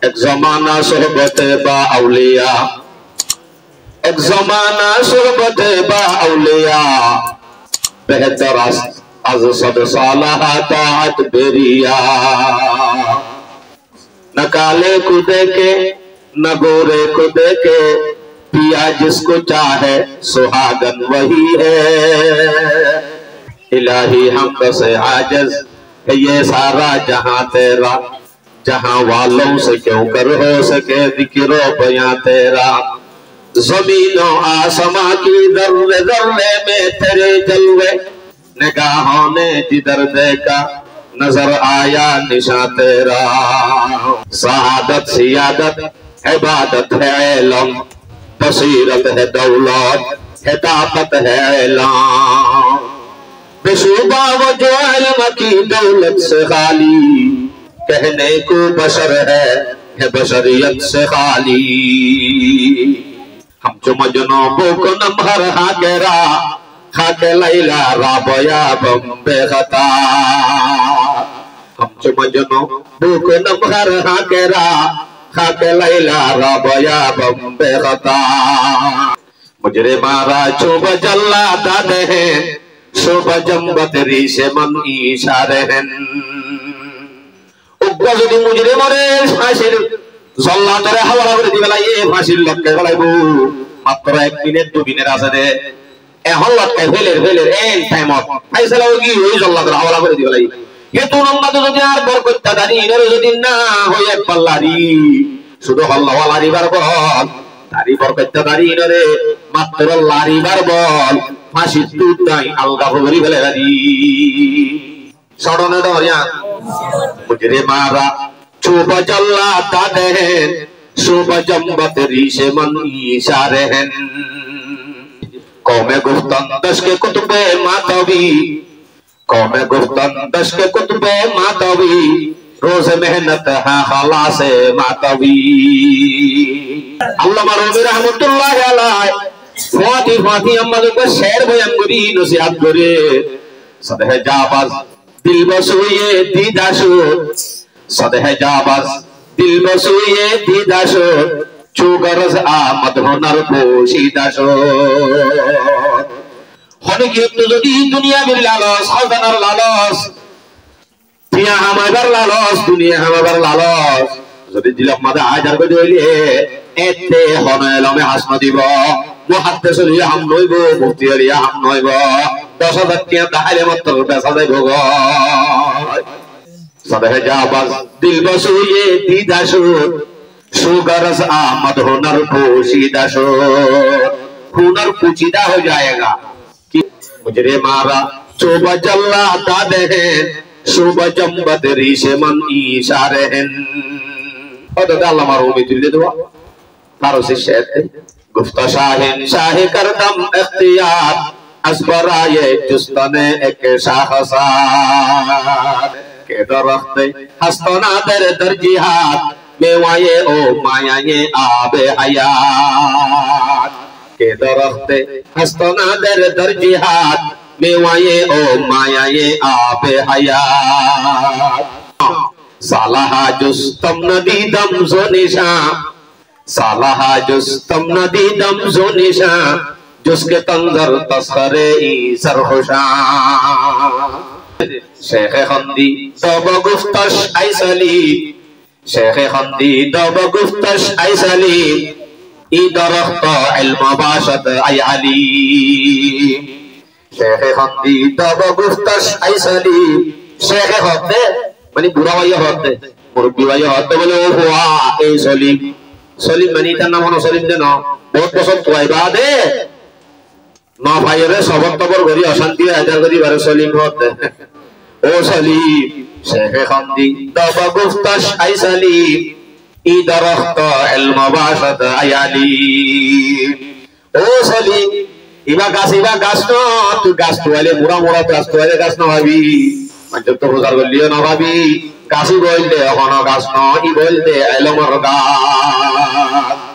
एक ज़माना सोहबत बा औलिया, एक ज़माना सोहबत बा औलिया, बेहतर आज सब सालहा ताअत बेरिया। न काले को देखे न गोरे को देखे, पिया जिसको चाहे सुहागन वही है। इलाही हमद से आजिज़ है ये सारा जहां तेरा, जहां वालों से क्यों कर हो सके जिक्रो बयां तेरा। ज़मीनों आसमां की दर्रे दर्रे में तेरे जलवे, निगाहों ने जिधर देखा नजर आया निशा तेरा। सआदत सियादत इबादत है इल्म, बसीरत है दौलत है ताकत है इल्म। बेशुबा वो जो इल्म की दौलत से खाली, कहने को बशर है बशरियत से खाली। हम जो मजनू को नंबर हाकेरा, खाके लैला राबया बम्बे खता। हम जो मजनू को नंबर हाकेरा, खाके लैला राबया बम्बे खता। मुजरे मारा चुब जल्ला दादे हैं, शुभ जम्बतरी से मन इशारे हैं। उग्र যদি মুজরে মরে ফাঁসির জল্লা ধরে হাওয়া করে দিবে লাই এ ফাঁসির লটকে ফেলাইবো। মাত্র 1 মিনিট 2 মিনিট আছে দে এখন লটকে ফেলের এন টাইমত ফাইসালাও কি ওই জল্লা ধরে হাওয়া করে দিবে লাই। হেতু নম্বর যদি আর বরকত দাদি ইনরে যদি না হয় এক পাল্লারি শুধু আল্লাহ লারিবার বল দাড়ি বরকত দাদি ইনরে মাত্র লারিবার বল ফাঁসি তুতাই আলগা ভরি ফেলে দাদি সড়নে ধরিয়া। मुजरे मारा चुब जल्ला दादे हैं, शुभ जम्बत रीशे मन इशारे हैं। कौमे गुफ्तन दश के कुतुबे मातवी, कौमे गुफ्तन दश के कुतुबे मातवी, रोज मेहनत है खाला से मातवी। अल्लामा रूमी रहमतुल्लाहि अलैह फाती फाती अम्मा को शेर बयान करी नसीहत करे। सदह जाबाज दिल बसुए दीदाशो, सदह जाबाज दिल बसुए दीदाशो, चुगरस आमद होनर पोशीदाशो। होने की अपने जो दी दुनिया में लालस, खानदानर लालस, पिया हमारे लालस, दुनिया हमारे लालस। जो दी दिल अपना आजार को जो लिए ऐते होने लमे हंसना दिवा, मुहद्दिस लिया हम नोइबो, मुफ्ती लिया हम नोइबो। 10,000 টিয়া তাহলে মাত্র বেচা যাইবো গো। সদহ जाबाज दिल बसुए दीदाशो, सुगरस आमद हुनर पोशीदाशो। हुनर पोशीदा हो जाएगा कि मुजरे मारा चुब जल्ला दादे हैं, शुभ जम्बत रीशे मन इशारे हैं। और दादा अल्लामा रूमी तुले दुआ तारो से शेर गुफ्ता शाहिन शाही करदम इख्तियार, असबराये जुस्तने एक शाखसार के दरख्ते हस्तना दर दर्जिहात, मेवाये ओ मायाये आबे हयात। के दरख्ते हस्तना दर दर्जिहात, मेवाये ओ मायाये आबे हयात। सालाहा जुस्तम नदी दम जो निशा, सालाहा जुस्तम नदी दम जो निशा, जिसके तंजर तस्करे सरखुशा। शेख खंदी दब गुफ्तश ऐसली, शेख खंदी दब गुफ्तश ऐसली, ई दरख्त इल्म बाशत ऐ अली। शेख खंदी दब गुफ्तश ऐसली, शेख खंदे माने बुरा भाइया होते, मुरब्बी भाइया होते बोले ओ हुआ ए सलीम, सलीम माने तार नाम हलो सलीम दे ना बहुत पसंद तो आई बादे ना भाईरे सबक तबर घरी अशांति आजार करी बारे सलीम होते ओ सलीम। शेख खंदी दब गुफ्तश ऐ सलीम, ई दरख्त इल्म बाशत ऐ अली। ओ सलीम इबा गाछ न तू गाछ तो वाले मुरा मुरा गाछ तो वाले गाछ न भाभी जब तो रोजार कर लियो ना भाभी गाछी बोल दे होना गाछ न ई बोल दे इल्मर गाछ।